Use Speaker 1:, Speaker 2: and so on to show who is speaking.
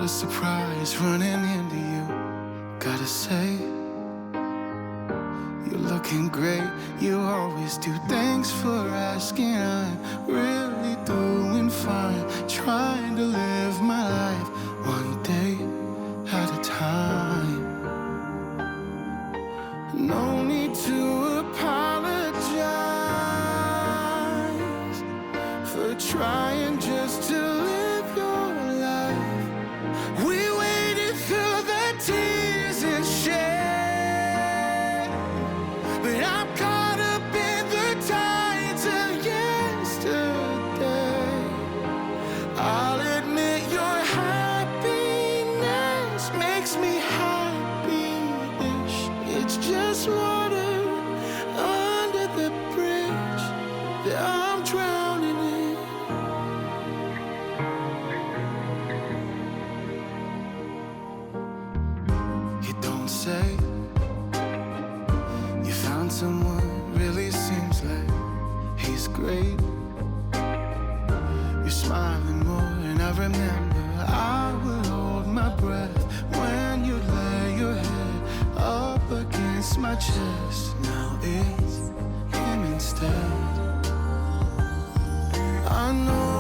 Speaker 1: a surprise running into you. Gotta say, you're looking great. You always do. Thanks for asking. I'm really doing fine. Trying to live my life one day at a time. No need to apologize for trying just to live your life. We waited through the tears and shame, but I'm caught up in the tides of yesterday. I'll admit your happiness makes me happy-ish. It's just water under the bridge that I'm drowning in. You don't say you found someone, really seems like he's great. You're smiling more, and I remember I would hold my breath when you lay your head up against my chest. Now it's him instead. I know